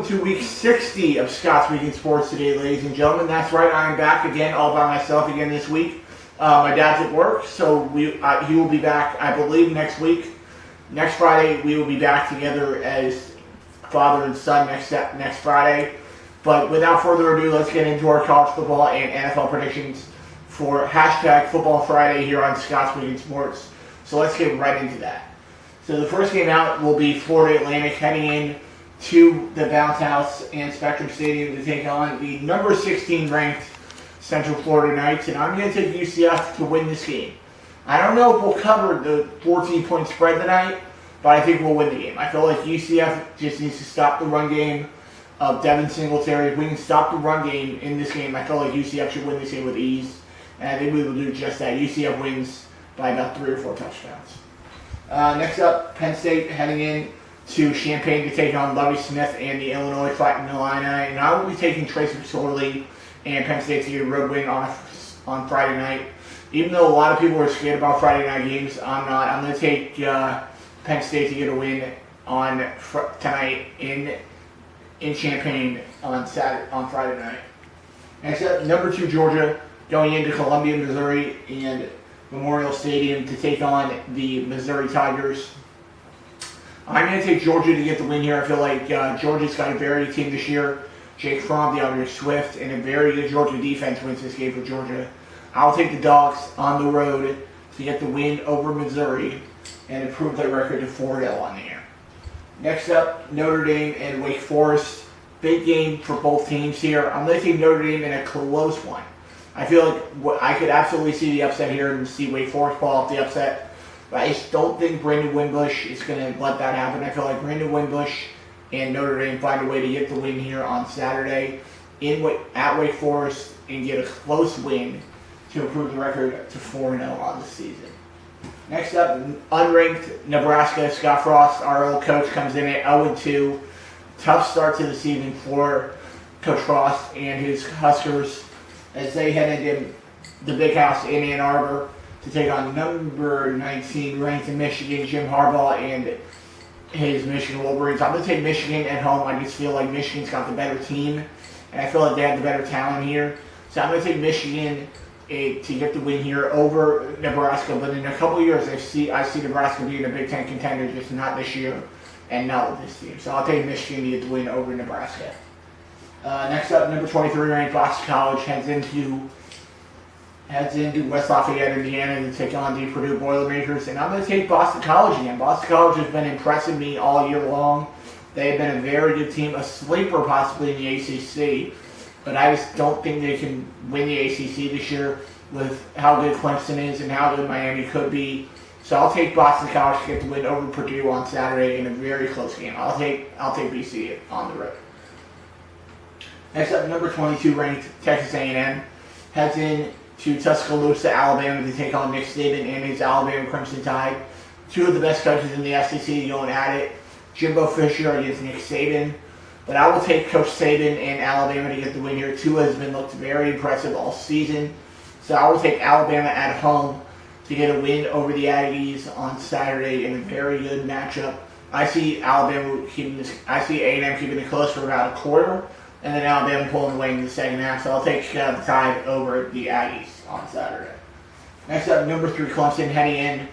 To week 60 of Scott's Week in Sports today, ladies and gentlemen. That's right, I'm back again, all by myself again this week. My dad's at work, so he will be back, I believe, next week. Next Friday, we will be back together as father and son next Friday. But without further ado, let's get into our college football and NFL predictions for hashtag Football Friday here on Scott's Week in Sports. So let's get right into that. So the first game out will be Florida Atlantic heading in to the Bounce House and Spectrum Stadium to take on the number 16 ranked Central Florida Knights, and I'm going to take UCF to win this game. I don't know if we'll cover the 14-point spread tonight, but I think we'll win the game. I feel like UCF just needs to stop the run game of Devin Singletary. If we can stop the run game in this game, I feel like UCF should win this game with ease, and I think we will do just that. UCF wins by about 3 or 4 touchdowns. Next up, Penn State heading in to Champaign to take on Lovie Smith and the Illinois Fighting Illini, and I will be taking Trace McSorley and Penn State to get a road win on Friday night. Even though a lot of people are scared about Friday night games, I'm not. I'm going to take Penn State to get a win on tonight in Champaign on Friday night. Next up, number 2 Georgia going into Columbia, Missouri, and Memorial Stadium to take on the Missouri Tigers. I'm going to take Georgia to get the win here. I feel like Georgia's got a very good team this year. Jake Fromm, DeAndre Swift, and a very good Georgia defense wins this game for Georgia. I'll take the Dogs on the road to get the win over Missouri and improve their record to 4-0 on the year. Next up, Notre Dame and Wake Forest. Big game for both teams here. I'm going to take Notre Dame in a close one. I feel like I could absolutely see the upset here and see Wake Forest pull off the upset. But I just don't think Brandon Wimbush is going to let that happen. I feel like Brandon Wimbush and Notre Dame find a way to get the win here on Saturday at Wake Forest and get a close win to improve the record to 4-0 on the season. Next up, unranked Nebraska. Scott Frost, our old coach, comes in at 0-2. Tough start to the season for Coach Frost and his Huskers as they head into the Big House in Ann Arbor to take on number 19 ranked in Michigan, Jim Harbaugh, and his Michigan Wolverines. I'm going to take Michigan at home. I just feel like Michigan's got the better team, and I feel like they have the better talent here. So I'm going to take Michigan to get the win here over Nebraska. But in a couple of years, I see Nebraska being a Big Ten contender, just not this year and not with this team. So I'll take Michigan to get the win over Nebraska. Next up, number 23 ranked Boston College heads into West Lafayette, Indiana to take on the Purdue Boilermakers. And I'm going to take Boston College again. Boston College has been impressing me all year long. They have been a very good team, a sleeper possibly in the ACC. But I just don't think they can win the ACC this year with how good Clemson is and how good Miami could be. So I'll take Boston College to get the win over Purdue on Saturday in a very close game. I'll take BC on the road. Next up, number 22 ranked Texas A&M heads in to Tuscaloosa, Alabama to take on Nick Saban and his Alabama Crimson Tide. Two of the best coaches in the SEC going at it. Jimbo Fisher against Nick Saban. But I will take Coach Saban and Alabama to get the win here. Tua has looked very impressive all season. So I will take Alabama at home to get a win over the Aggies on Saturday in a very good matchup. I see A&M keeping it close for about a quarter, and then Alabama pulling away in the second half. So I'll take the Tide over the Aggies on Saturday. Next up, number 3 Clemson heading in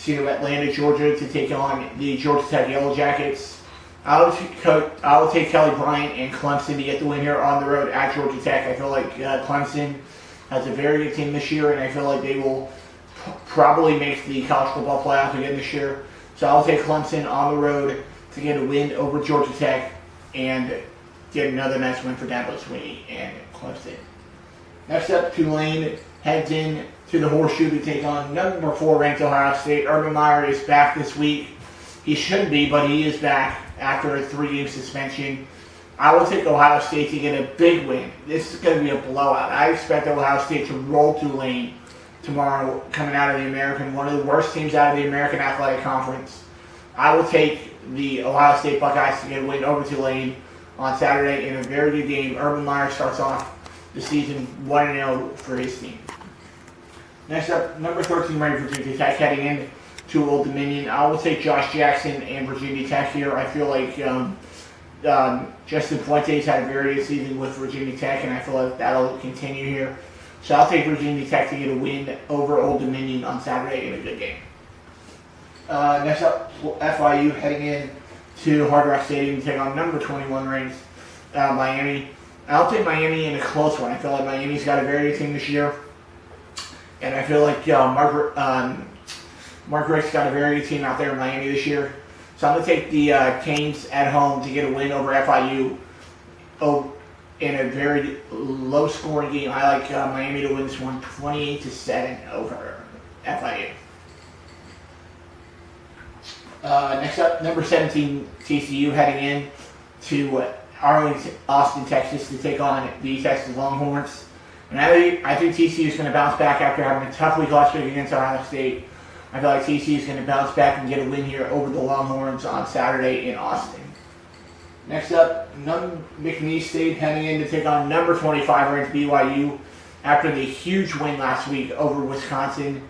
to Atlanta, Georgia to take on the Georgia Tech Yellow Jackets. I will take Kelly Bryant and Clemson to get the win here on the road at Georgia Tech. I feel like Clemson has a very good team this year, and I feel like they will probably make the college football playoff again this year. So I'll take Clemson on the road to get a win over Georgia Tech and get another nice win for Dabo Swinney and Clemson. Next up, Tulane heads in to the Horseshoe to take on number 4 ranked Ohio State. Urban Meyer is back this week. He shouldn't be, but he is back after a 3-game suspension. I will take Ohio State to get a big win. This is going to be a blowout. I expect Ohio State to roll Tulane tomorrow coming out of the American, one of the worst teams out of the American Athletic Conference. I will take the Ohio State Buckeyes to get a win over Tulane on Saturday in a very good game. Urban Meyer starts off the season 1-0 for his team. Next up, number 13 ranked Virginia Tech heading in to Old Dominion. I will take Josh Jackson and Virginia Tech here. I feel like Justin Fuentes had a very good season with Virginia Tech, and I feel like that'll continue here. So I'll take Virginia Tech to get a win over Old Dominion on Saturday in a good game. Next up, FIU heading in to Hard Rock Stadium to take on number 21 ranked Miami. I'll take Miami in a close one. I feel like Miami's got a very good team this year, and I feel like Mark Richt's got a very good team out there in Miami this year. So I'm going to take the Canes at home to get a win over FIU in a very low-scoring game. I like Miami to win this one 28-7 over FIU. Next up, number 17 TCU heading in to Arlington, Austin, Texas to take on the Texas Longhorns. And I think TCU is going to bounce back after having a tough week last week against Ohio State. I feel like TCU is going to bounce back and get a win here over the Longhorns on Saturday in Austin. Next up, McNeese State heading in to take on number 25 ranked BYU after the huge win last week over Wisconsin.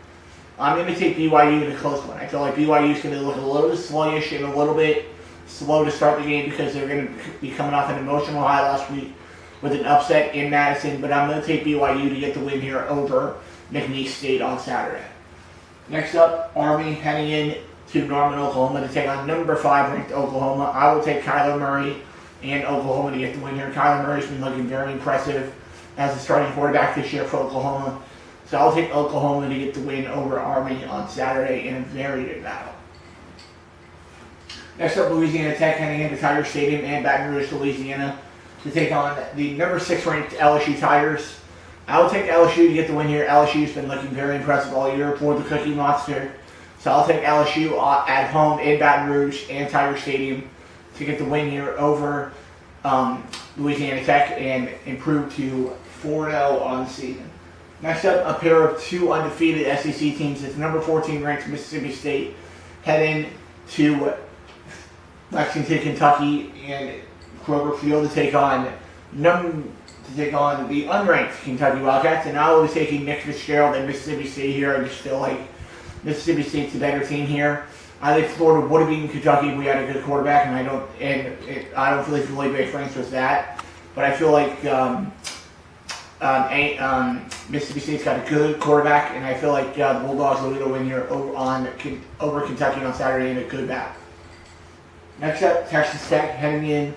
I'm going to take BYU in a close one. I feel like BYU is going to look a little bit sluggish and a little bit slow to start the game because they're going to be coming off an emotional high last week with an upset in Madison. But I'm going to take BYU to get the win here over McNeese State on Saturday. Next up, Army heading in to Norman, Oklahoma to take on number 5 ranked Oklahoma. I will take Kyler Murray and Oklahoma to get the win here. Kyler Murray's been looking very impressive as a starting quarterback this year for Oklahoma. So I'll take Oklahoma to get the win over Army on Saturday in a very good battle. Next up, Louisiana Tech heading into Tiger Stadium and Baton Rouge, Louisiana to take on the number 6 ranked LSU Tigers. I will take LSU to get the win here. LSU's been looking very impressive all year for the Cookie Monster. So I'll take LSU at home in Baton Rouge and Tiger Stadium to get the win here over Louisiana Tech and improve to 4-0 on the season. Next up, a pair of 2 undefeated SEC teams. It's number 14 ranked Mississippi State heading to Lexington, Kentucky, and Kroger Field to take on the unranked Kentucky Wildcats. And I will be taking Nick Fitzgerald and Mississippi State here. I just feel like Mississippi State's a better team here. I think Florida would have beaten Kentucky if we had a good quarterback, and I don't feel like Felipe Franks was that. But I feel like Mississippi State's got a good quarterback, and I feel like the Bulldogs will get a win here over Kentucky on Saturday in a good battle. Next up, Texas Tech heading in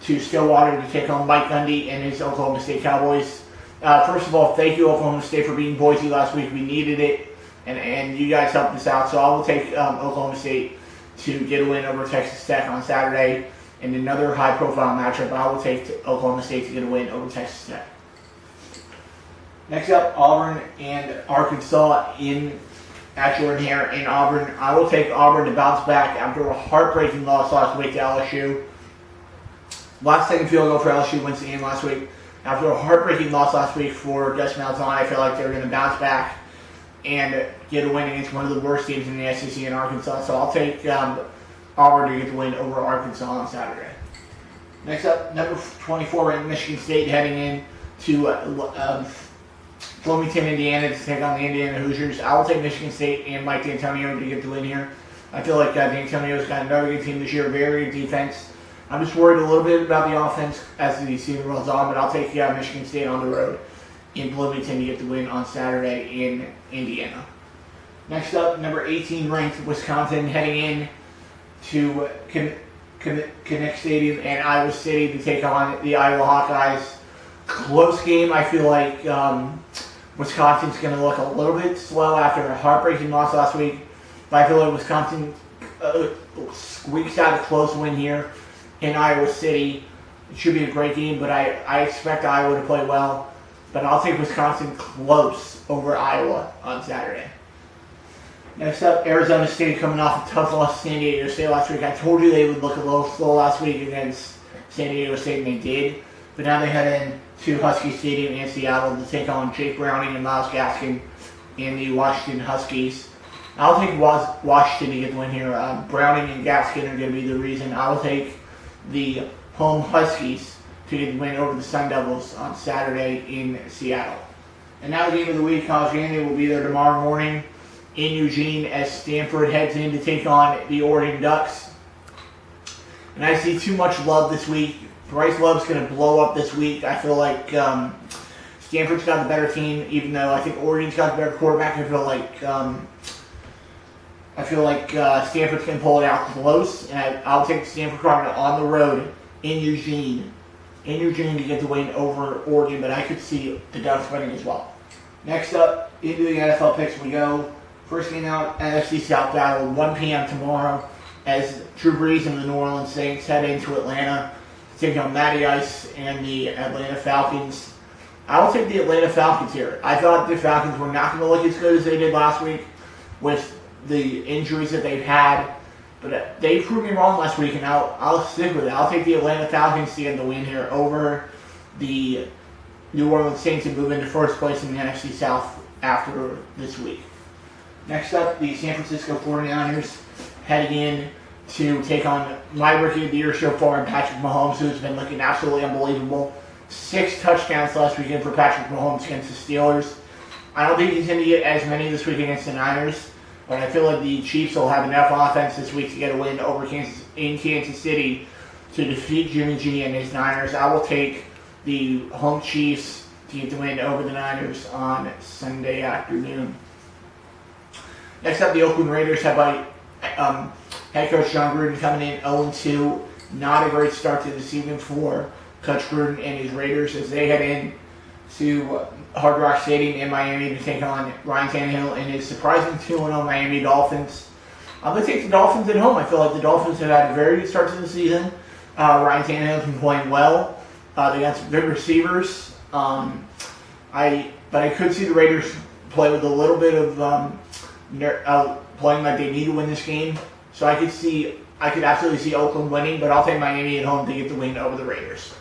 to Stillwater to take on Mike Gundy and his Oklahoma State Cowboys. First of all, thank you Oklahoma State for beating Boise last week. We needed it, and you guys helped us out. So I will take Oklahoma State to get a win over Texas Tech on Saturday. In another high-profile matchup, I will take Oklahoma State to get a win over Texas Tech. Next up, Auburn and Arkansas at Jordan Hare in Auburn. I will take Auburn to bounce back after a heartbreaking loss last week to LSU. Last second field goal for LSU wins the game last week. After a heartbreaking loss last week for Gus Malzahn, I feel like they're going to bounce back and get a win against one of the worst teams in the SEC in Arkansas. So I'll take Auburn to get the win over Arkansas on Saturday. Next up, number 24 in Michigan State heading in to Bloomington, Indiana to take on the Indiana Hoosiers. I will take Michigan State and Mike D'Antonio to get the win here. I feel like D'Antonio's got another good team this year, very good defense. I'm just worried a little bit about the offense as the season rolls on, but I'll take Michigan State on the road in Bloomington to get the win on Saturday in Indiana. Next up, number 18 ranked Wisconsin heading in to Kinnick Stadium and Iowa City to take on the Iowa Hawkeyes. Close game. I feel like Wisconsin's going to look a little bit slow after a heartbreaking loss last week, but I feel like Wisconsin squeaks out a close win here in Iowa City. It should be a great game, but I expect Iowa to play well. But I'll take Wisconsin close over Iowa on Saturday. Next up, Arizona State coming off a tough loss to San Diego State last week. I told you they would look a little slow last week against San Diego State, and they did. But now they head in to Husky Stadium in Seattle to take on Jake Browning and Myles Gaskin in the Washington Huskies. I'll take Washington to get the win here. Browning and Gaskin are going to be the reason. I will take the home Huskies to get the win over the Sun Devils on Saturday in Seattle. And now the game of the week, College Game Day will be there tomorrow morning in Eugene as Stanford heads in to take on the Oregon Ducks. and I see too much Love this week. Bryce Love's going to blow up this week. I feel like Stanford's got the better team, even though I think Oregon's got the better quarterback. I feel like Stanford's going to pull it out close, and I'll take Stanford Cardinal on the road in Eugene to get the win over Oregon, but I could see the Ducks winning as well. Next up, into the NFL picks we go. First game out, NFC South battle, 1 p.m. tomorrow, as Drew Brees and the New Orleans Saints head into Atlanta to take on Matty Ice and the Atlanta Falcons. I will take the Atlanta Falcons here. I thought the Falcons were not going to look as good as they did last week with the injuries that they've had, but they proved me wrong last week, and I'll stick with it. I'll take the Atlanta Falcons to get the win here over the New Orleans Saints and move into first place in the NFC South after this week. Next up, the San Francisco 49ers heading in to take on my rookie of the year so far, Patrick Mahomes, who's been looking absolutely unbelievable. 6 touchdowns last weekend for Patrick Mahomes against the Steelers. I don't think he's going to get as many this week against the Niners, but I feel like the Chiefs will have enough offense this week to get a win over Kansas City to defeat Jimmy G and his Niners. I will take the home Chiefs to get the win over the Niners on Sunday afternoon. Next up, the Oakland Raiders have by head coach John Gruden coming in 0-2. Not a great start to the season for Coach Gruden and his Raiders as they head in to Hard Rock Stadium in Miami to take on Ryan Tannehill and his surprising 2-0 Miami Dolphins. I'm going to take the Dolphins at home. I feel like the Dolphins have had a very good start to the season. Ryan Tannehill's been playing well. They got some good receivers. But I could see the Raiders play with a little bit of playing like they need to win this game. So I could absolutely see Oakland winning, but I'll take Miami at home to get the win over the Raiders.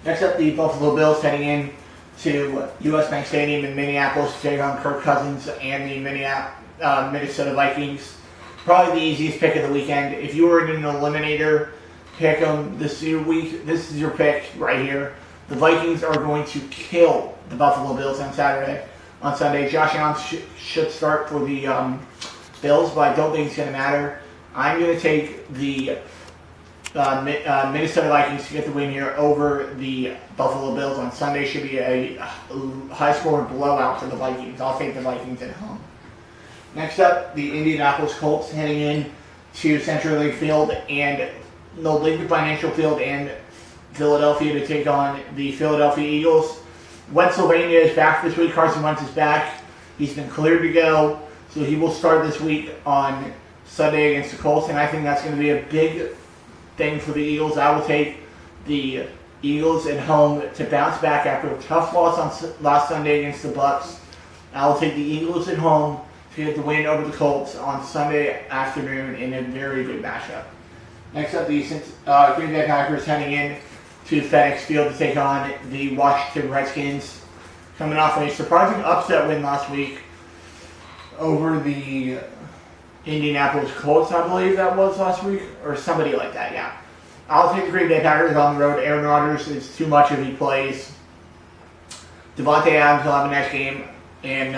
Next up, the Buffalo Bills heading in to U.S. Bank Stadium in Minneapolis to take on Kirk Cousins and the Minnesota Vikings. Probably the easiest pick of the weekend. If you were in an eliminator, pick them this week. This is your pick right here. The Vikings are going to kill the Buffalo Bills on Sunday. Josh Allen should start for the Bills, but I don't think it's going to matter. I'm going to take the Minnesota Vikings to get the win here over the Buffalo Bills on Sunday. Should be a high-scoring blowout for the Vikings. I'll take the Vikings at home. Next up, the Indianapolis Colts heading in to Century Link Field and the Lincoln Financial Field in Philadelphia to take on the Philadelphia Eagles. Pennsylvania is back this week. Carson Wentz is back. He's been cleared to go, so he will start this week on Sunday against the Colts, and I think that's going to be a big thing for the Eagles. I will take the Eagles at home to bounce back after a tough loss on last Sunday against the Bucs. I will take the Eagles at home to get the win over the Colts on Sunday afternoon in a very good matchup. Next up, the Green Bay Packers heading in to FedEx Field to take on the Washington Redskins, coming off a surprising upset win last week over the Indianapolis Colts, I believe that was last week, or somebody like that, yeah. I'll take the Green Bay Packers on the road. Aaron Rodgers is too much if he plays. Devontae Adams will have a nice game, and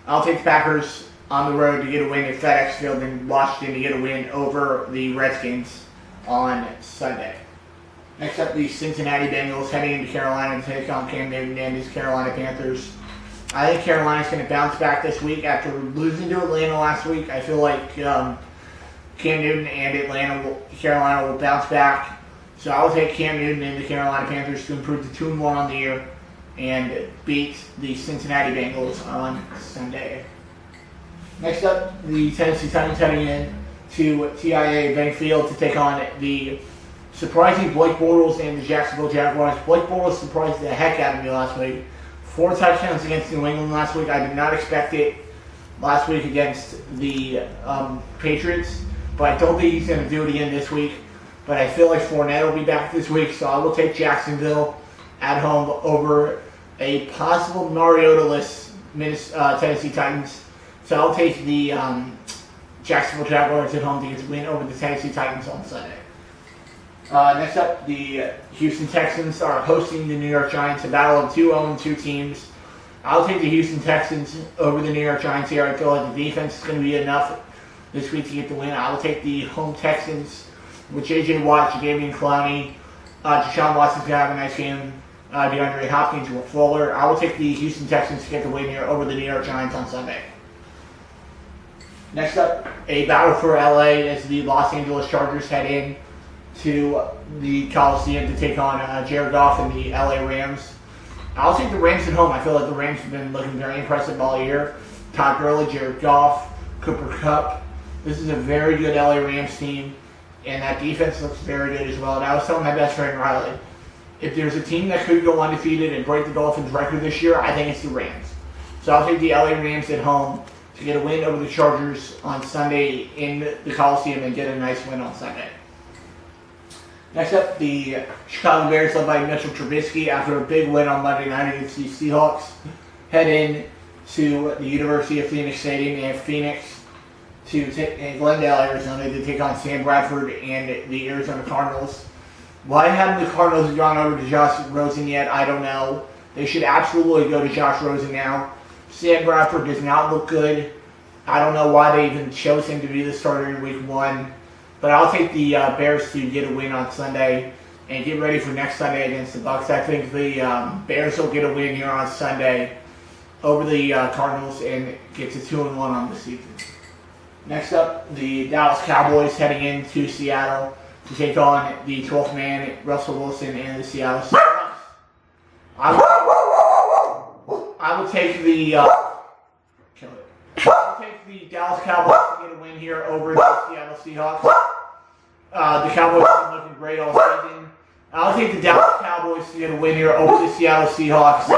I'll take the Packers on the road to get a win at FedEx Field in Washington to get a win over the Redskins on Sunday. Next up, the Cincinnati Bengals heading into Carolina to take on Cam Newton and his Carolina Panthers. I think Carolina's going to bounce back this week after losing to Atlanta last week. I feel like Cam Newton and Carolina will bounce back. So I will take Cam Newton and the Carolina Panthers to improve to 2-1 on the year and beat the Cincinnati Bengals on Sunday. Next up, the Tennessee Titans heading in to TIAA Bank Field to take on the surprising Blake Bortles and the Jacksonville Jaguars. Blake Bortles surprised the heck out of me last week. 4 touchdowns against New England last week. I did not expect it last week against the Patriots, but I don't think he's going to do it again this week. But I feel like Fournette will be back this week, so I will take Jacksonville at home over a possible Mariota-less Tennessee Titans. So I'll take the Jacksonville Jaguars at home to get the win over the Tennessee Titans on Sunday. Next up, the Houston Texans are hosting the New York Giants, a battle of 2 0-2 teams. I'll take the Houston Texans over the New York Giants here. I feel like the defense is going to be enough. this week to get the win. I will take the home Texans with J.J. Watt, Jadeveon Clowney. Deshaun Watson's going to have a nice game. DeAndre Hopkins with Fuller. I will take the Houston Texans to get the win here over the New York Giants on Sunday. Next up, a battle for LA as the Los Angeles Chargers head in to the Coliseum to take on Jared Goff and the LA Rams. I'll take the Rams at home. I feel like the Rams have been looking very impressive all year. Todd Gurley, Jared Goff, Cooper Kupp. This is a very good LA Rams team, and that defense looks very good as well. And I was telling my best friend Riley, if there's a team that could go undefeated and break the Dolphins' record this year, I think it's the Rams. So I'll take the LA Rams at home to get a win over the Chargers on Sunday in the Coliseum and get a nice win on Sunday. Next up, the Chicago Bears, led by Mitchell Trubisky, after a big win on Monday night against the Seahawks, head in to the University of Phoenix Stadium in Phoenix in Glendale, Arizona, to take on Sam Bradford and the Arizona Cardinals. Why haven't the Cardinals gone over to Josh Rosen yet? I don't know. They should absolutely go to Josh Rosen now. Sam Bradford does not look good. I don't know why they even chose him to be the starter in Week 1. But I'll take the Bears to get a win on Sunday and get ready for next Sunday against the Bucs. I think the Bears will get a win here on Sunday over the Cardinals and get to 2-1 on the season. Next up, the Dallas Cowboys heading into Seattle to take on the 12th man, Russell Wilson, and the Seattle Seahawks. I will take the Dallas Cowboys to get a win here over the Seattle Seahawks. The Cowboys have been looking great all season. I'll take the Dallas Cowboys to get a win here over the Seattle Seahawks.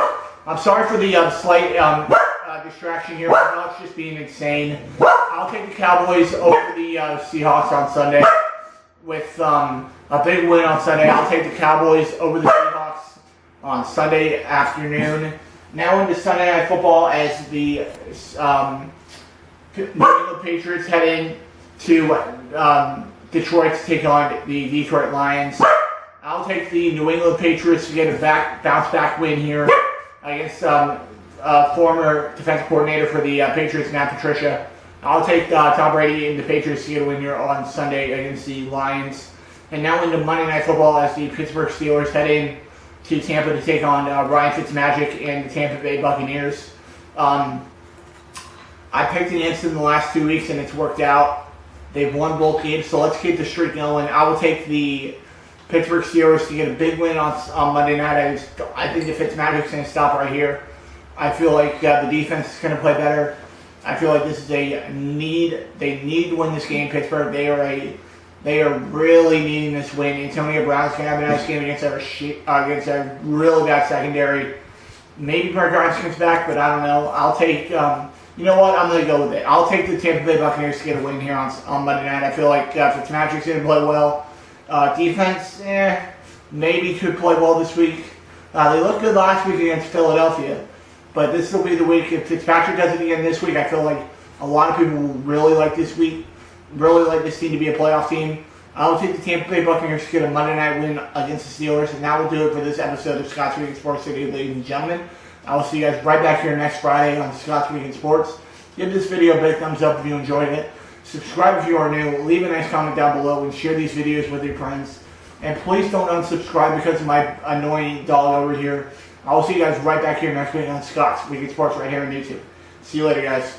I'm sorry for the slight distraction here. My dog's just being insane. I'll take the Cowboys over the Seahawks on Sunday with a big win on Sunday. I'll take the Cowboys over the Seahawks on Sunday afternoon. Now into Sunday Night Football as the New England Patriots head in to Detroit to take on the Detroit Lions. I'll take the New England Patriots to get a bounce back win here against former defensive coordinator for the Patriots, Matt Patricia. I'll take Tom Brady and the Patriots to get a win here on Sunday against the Lions. And now into Monday Night Football as the Pittsburgh Steelers head in to Tampa to take on Ryan Fitzmagic and the Tampa Bay Buccaneers. I picked against them the last 2 weeks and it's worked out. They've won both games, so let's keep the streak going. I will take the Pittsburgh Steelers to get a big win on Monday night. I think the Fitzmagic's going to stop right here. I feel like the defense is going to play better. I feel like this is a need. They need to win this game, Pittsburgh. They are really needing this win. Antonio Brown's going to have a nice game against a really bad secondary. Maybe Mark Grimes comes back, but I don't know. I'll take. You know what? I'm going to go with it. I'll take the Tampa Bay Buccaneers to get a win here on Monday night. I feel like Fitzmagic's going to play well. Defense, maybe could play well this week. They looked good last week against Philadelphia, but this will be the week. If Fitzpatrick does it again this week, I feel like a lot of people will really like this week, really like this team to be a playoff team. I'll take the Tampa Bay Buccaneers to get a Monday night win against the Steelers, and that will do it for this episode of Scott's Week in Sports City, ladies and gentlemen. I will see you guys right back here next Friday on Scott's Week in Sports. Give this video a big thumbs up if you enjoyed it. Subscribe if you are new. Leave a nice comment down below and share these videos with your friends. And please don't unsubscribe because of my annoying dog over here. I will see you guys right back here next week on Scott's Week in Sports right here on YouTube. See you later, guys.